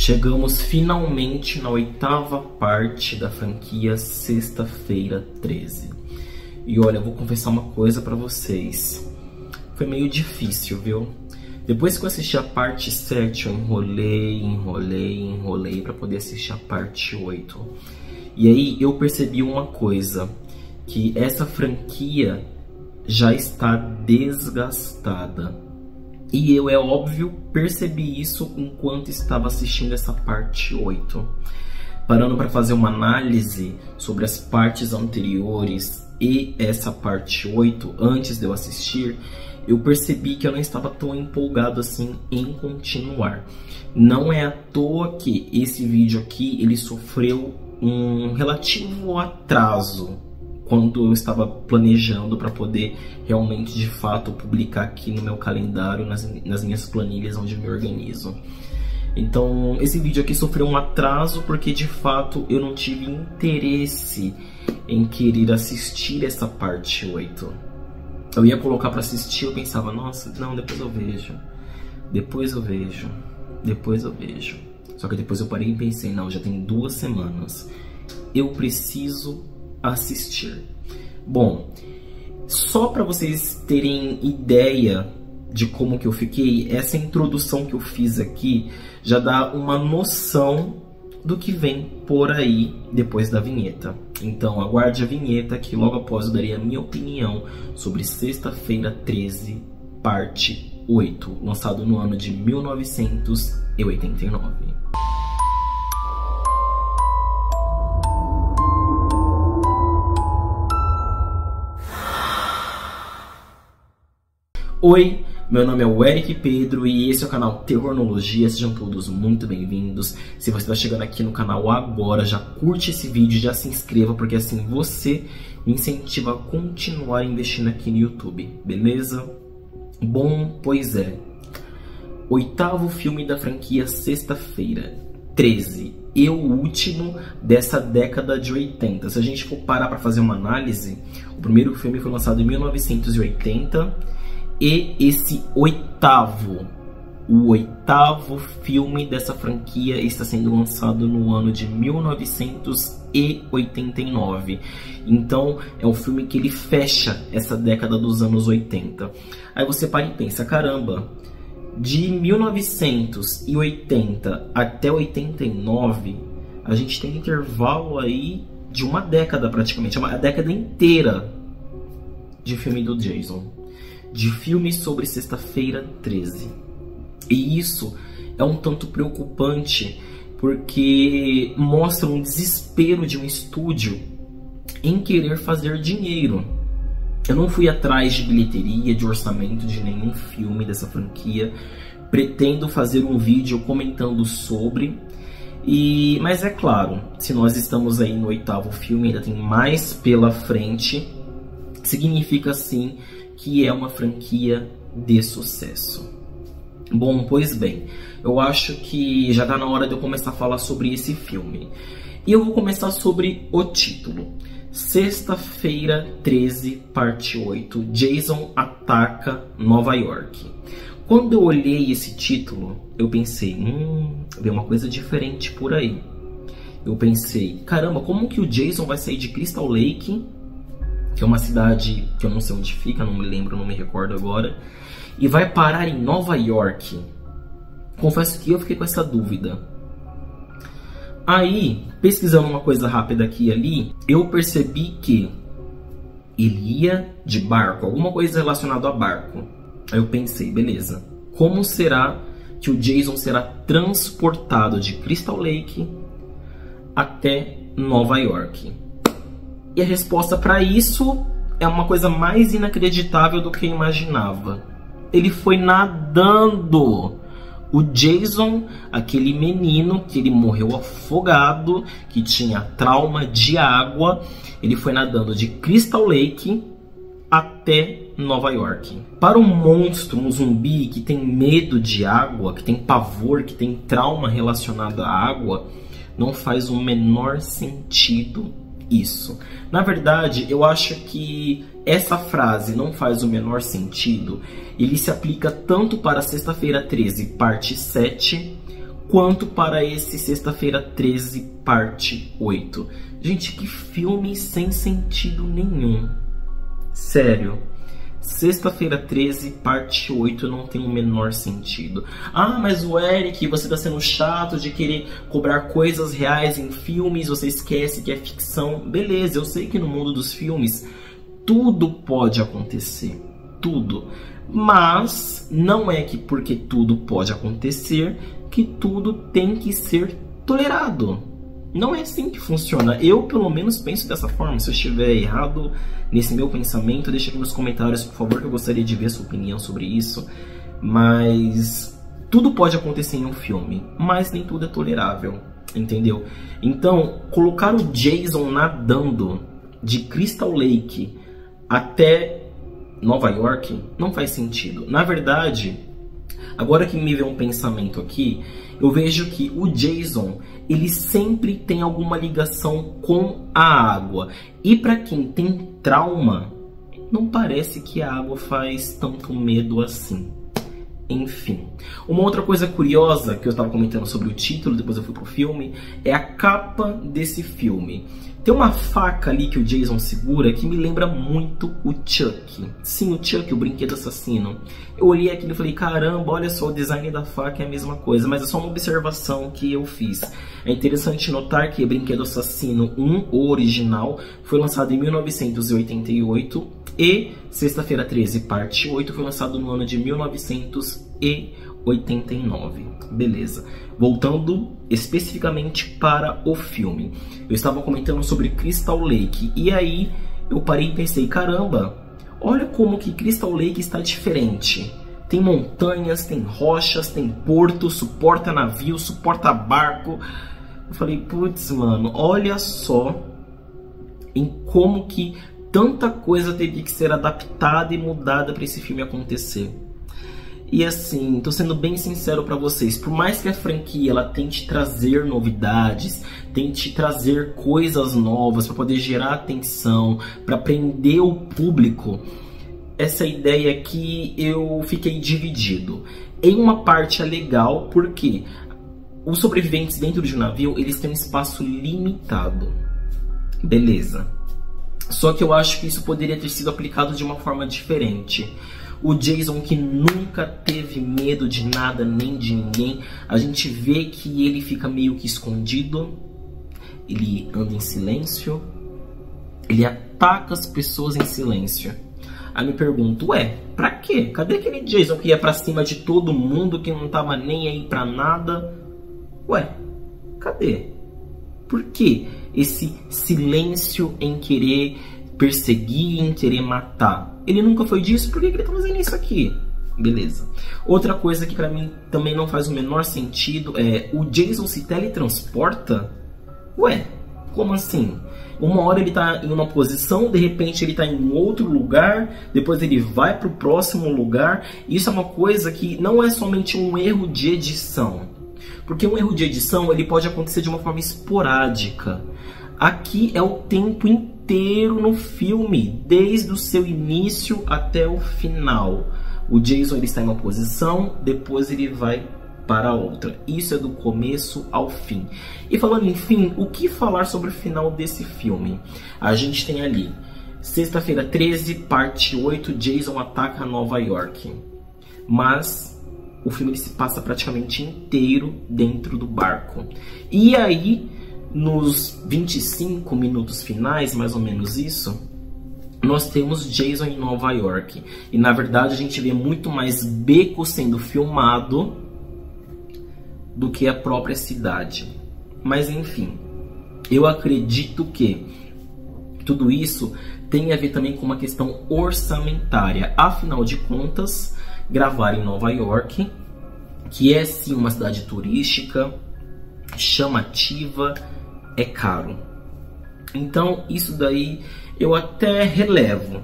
Chegamos finalmente na 8ª parte da franquia Sexta-feira 13. E olha, eu vou confessar uma coisa pra vocês. Foi meio difícil, viu? Depois que eu assisti a parte 7, eu enrolei pra poder assistir a parte 8. E aí eu percebi uma coisa, que essa franquia já está desgastada. E eu, é óbvio, percebi isso enquanto estava assistindo essa parte 8. Parando para fazer uma análise sobre as partes anteriores e essa parte 8, antes de eu assistir, eu percebi que eu não estava tão empolgado assim em continuar. Não é à toa que esse vídeo aqui, ele sofreu um relativo atraso quando eu estava planejando para poder realmente, de fato, publicar aqui no meu calendário, nas minhas planilhas onde eu me organizo. Então, esse vídeo aqui sofreu um atraso porque, de fato, eu não tive interesse em querer assistir essa parte 8. Eu ia colocar para assistir, eu pensava, nossa, não, depois eu vejo. Só que depois eu parei e pensei, não, já tem 2 semanas. Eu preciso assistir. Bom, só para vocês terem ideia de como que eu fiquei, essa introdução que eu fiz aqui já dá uma noção do que vem por aí depois da vinheta. Então aguarde a vinheta que logo após eu darei a minha opinião sobre Sexta-feira 13, parte 8, lançado no ano de 1989. Oi, meu nome é o Eric Pedro e esse é o canal Terrornologia. Sejam todos muito bem-vindos. Se você está chegando aqui no canal agora, já curte esse vídeo, já se inscreva, porque assim você me incentiva a continuar investindo aqui no YouTube, beleza? Bom, pois é. 8º filme da franquia Sexta-feira 13 e o último dessa década de 80. Se a gente for parar para fazer uma análise, o primeiro filme foi lançado em 1980 e esse o 8º filme dessa franquia está sendo lançado no ano de 1989. Então é um filme que ele fecha essa década dos anos 80. Aí você para e pensa, caramba, de 1980 até 89, a gente tem um intervalo aí de uma década praticamente, uma década inteira de filme do Jason, de filmes sobre Sexta-feira 13. E isso é um tanto preocupante porque mostra um desespero de um estúdio em querer fazer dinheiro. Eu não fui atrás de bilheteria, de orçamento de nenhum filme dessa franquia. Pretendo fazer um vídeo comentando sobre. Mas é claro, se nós estamos aí no 8º filme, ainda tem mais pela frente. Significa sim que é uma franquia de sucesso. Bom, pois bem, eu acho que já está na hora de eu começar a falar sobre esse filme. E eu vou começar sobre o título. Sexta-feira 13, parte 8, Jason ataca Nova York. Quando eu olhei esse título, eu pensei, vem uma coisa diferente por aí. Eu pensei, caramba, como que o Jason vai sair de Crystal Lake, que é uma cidade que eu não sei onde fica, não me lembro, não me recordo agora, e vai parar em Nova York? Confesso que eu fiquei com essa dúvida. Aí, pesquisando uma coisa rápida aqui e ali, eu percebi que ele ia de barco, alguma coisa relacionada a barco. Aí eu pensei, beleza, como será que o Jason será transportado de Crystal Lake até Nova York? E a resposta para isso é uma coisa mais inacreditável do que eu imaginava. Ele foi nadando. O Jason, aquele menino que ele morreu afogado, que tinha trauma de água, ele foi nadando de Crystal Lake até Nova York. Para um monstro, um zumbi que tem medo de água, que tem pavor, que tem trauma relacionado à água, não faz o menor sentido isso. Na verdade, eu acho que essa frase não faz o menor sentido. Ele se aplica tanto para Sexta-feira 13, parte 7, quanto para esse Sexta-feira 13, parte 8. Gente, que filme sem sentido nenhum. Sério. Sexta-feira 13, parte 8 não tem o menor sentido. Ah, mas o Eric, você tá sendo chato de querer cobrar coisas reais em filmes, você esquece que é ficção. Beleza, eu sei que no mundo dos filmes tudo pode acontecer. Tudo. Mas não é que porque tudo pode acontecer que tudo tem que ser tolerado. Não é assim que funciona. Eu, pelo menos, penso dessa forma. Se eu estiver errado nesse meu pensamento, deixa aqui nos comentários, por favor, que eu gostaria de ver a sua opinião sobre isso. Mas tudo pode acontecer em um filme, mas nem tudo é tolerável, entendeu? Então, colocar o Jason nadando de Crystal Lake até Nova York não faz sentido. Na verdade, agora que me veio um pensamento aqui, eu vejo que o Jason, ele sempre tem alguma ligação com a água. E para quem tem trauma, não parece que a água faz tanto medo assim. Enfim. Uma outra coisa curiosa que eu estava comentando sobre o título, depois eu fui pro filme, é a capa desse filme. Tem uma faca ali que o Jason segura que me lembra muito o Chuck. Sim, o Chuck, o brinquedo assassino. Eu olhei aquilo e falei, caramba, olha só, o design da faca é a mesma coisa. Mas é só uma observação que eu fiz. É interessante notar que Brinquedo Assassino 1, o original, foi lançado em 1988 e Sexta-feira 13, parte 8, foi lançado no ano de 1989. Beleza. Voltando especificamente para o filme. Eu estava comentando sobre Crystal Lake. E aí eu parei e pensei, caramba, olha como que Crystal Lake está diferente. Tem montanhas, tem rochas, tem porto, suporta navio, suporta barco. Eu falei, putz, mano, olha só em como que tanta coisa teve que ser adaptada e mudada para esse filme acontecer. E assim, tô sendo bem sincero pra vocês, por mais que a franquia ela tente trazer novidades, tente trazer coisas novas para poder gerar atenção, para prender o público, essa ideia aqui eu fiquei dividido. Em uma parte é legal, porque os sobreviventes dentro de um navio, eles têm um espaço limitado. Beleza. Só que eu acho que isso poderia ter sido aplicado de uma forma diferente. O Jason, que nunca teve medo de nada nem de ninguém, a gente vê que ele fica meio que escondido, ele anda em silêncio, ele ataca as pessoas em silêncio. Aí me pergunto, ué, pra quê? Cadê aquele Jason que ia pra cima de todo mundo, que não tava nem aí pra nada? Ué, cadê? Por que esse silêncio em querer perseguir, em querer matar? Ele nunca foi disso, por que ele tá fazendo isso aqui? Beleza. Outra coisa que pra mim também não faz o menor sentido é, o Jason se teletransporta? Ué, como assim? Uma hora ele tá em uma posição, de repente ele tá em outro lugar, depois ele vai pro próximo lugar. Isso é uma coisa que não é somente um erro de edição. Porque um erro de edição ele pode acontecer de uma forma esporádica. Aqui é o tempo inteiro no filme, desde o seu início até o final. O Jason ele está em uma posição, depois ele vai para outra. Isso é do começo ao fim. E falando em fim, o que falar sobre o final desse filme? A gente tem ali, Sexta-feira 13, parte 8, Jason ataca Nova York. Mas o filme se passa praticamente inteiro dentro do barco. E aí, nos 25 minutos finais, mais ou menos isso, nós temos Jason em Nova York. E na verdade a gente vê muito mais beco sendo filmado do que a própria cidade. Mas enfim, eu acredito que tudo isso tem a ver também com uma questão orçamentária. Afinal de contas, gravar em Nova York, que é sim uma cidade turística, chamativa, é caro. Então isso daí eu até relevo,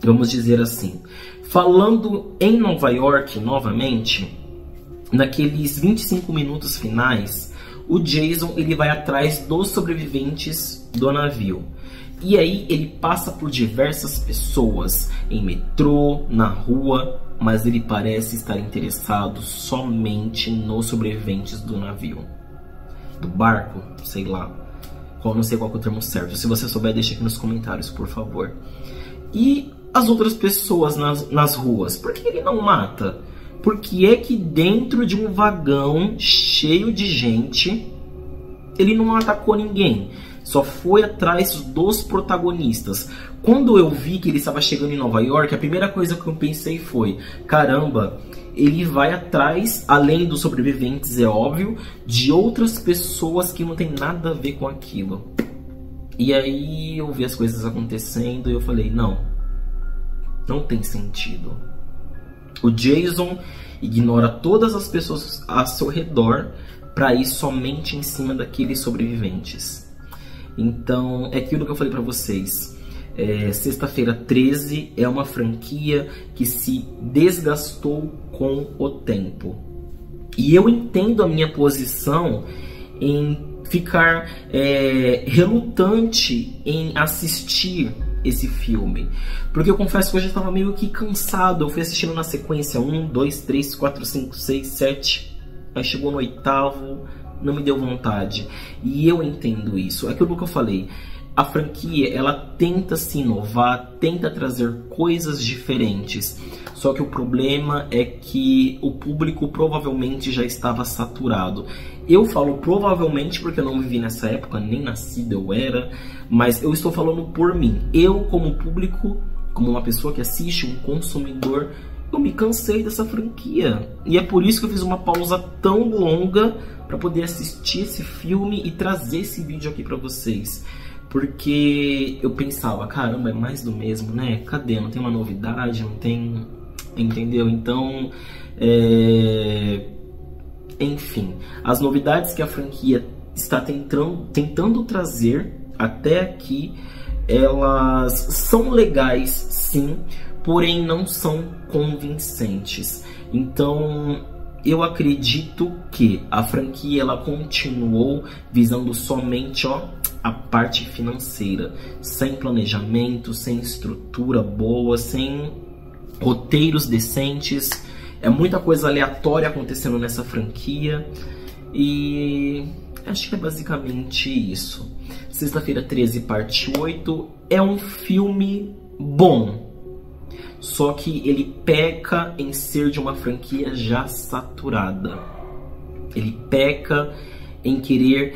vamos dizer assim. Falando em Nova York novamente, naqueles 25 minutos finais, o Jason ele vai atrás dos sobreviventes do navio. E aí ele passa por diversas pessoas, em metrô, na rua. mas ele parece estar interessado somente nos sobreviventes do navio. Do barco, sei lá. Não sei qual que é o termo certo. Se você souber, deixa aqui nos comentários, por favor. E as outras pessoas nas ruas? Por que ele não mata? Por que é que dentro de um vagão cheio de gente, ele não atacou ninguém? Só foi atrás dos protagonistas. Quando eu vi que ele estava chegando em Nova York, a primeira coisa que eu pensei foi: caramba, ele vai atrás, além dos sobreviventes, é óbvio, de outras pessoas que não tem nada a ver com aquilo. E aí eu vi as coisas acontecendo e eu falei: não tem sentido. O Jason ignora todas as pessoas ao seu redor para ir somente em cima daqueles sobreviventes. Então, é aquilo que eu falei pra vocês. Sexta-feira 13 é uma franquia que se desgastou com o tempo. E eu entendo a minha posição em ficar relutante em assistir esse filme. Porque eu confesso que eu já estava meio que cansado. Eu fui assistindo na sequência 1, 2, 3, 4, 5, 6, 7. Aí chegou no 8º, não me deu vontade. E eu entendo isso. É aquilo que eu falei. A franquia, ela tenta se inovar, tenta trazer coisas diferentes. Só que o problema é que o público provavelmente já estava saturado. Eu falo provavelmente porque eu não vivi nessa época, nem nascido eu era. Mas eu estou falando por mim. Eu, como público, como uma pessoa que assiste, um consumidor, eu me cansei dessa franquia. E é por isso que eu fiz uma pausa tão longa para poder assistir esse filme e trazer esse vídeo aqui para vocês. Porque eu pensava, caramba, é mais do mesmo, né? Cadê? Não tem uma novidade, não tem... Entendeu? Então, enfim, as novidades que a franquia está tentando trazer até aqui, elas são legais, sim, porém não são convincentes. Então, eu acredito que a franquia ela continuou visando somente a parte financeira, sem planejamento, sem estrutura boa, sem roteiros decentes. É muita coisa aleatória acontecendo nessa franquia e acho que é basicamente isso. Sexta-feira 13, parte 8 é um filme bom, só que ele peca em ser de uma franquia já saturada. Ele peca em querer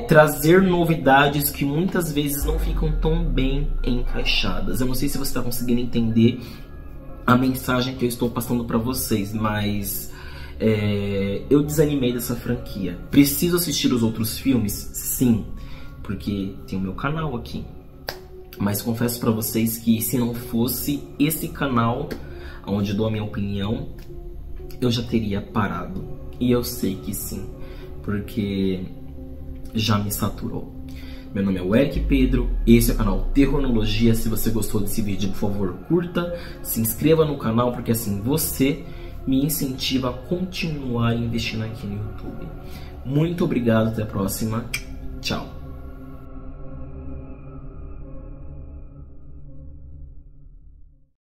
trazer novidades que muitas vezes não ficam tão bem encaixadas. Eu não sei se você está conseguindo entender a mensagem que eu estou passando para vocês, mas eu desanimei dessa franquia. Preciso assistir os outros filmes? Sim, porque tem o meu canal aqui. Mas confesso para vocês que se não fosse esse canal, onde dou a minha opinião, eu já teria parado. E eu sei que sim, porque já me saturou. Meu nome é o Eric Pedro, esse é o canal Terronologia. Se você gostou desse vídeo, por favor, curta, se inscreva no canal, porque assim você me incentiva a continuar investindo aqui no YouTube. Muito obrigado, até a próxima. Tchau.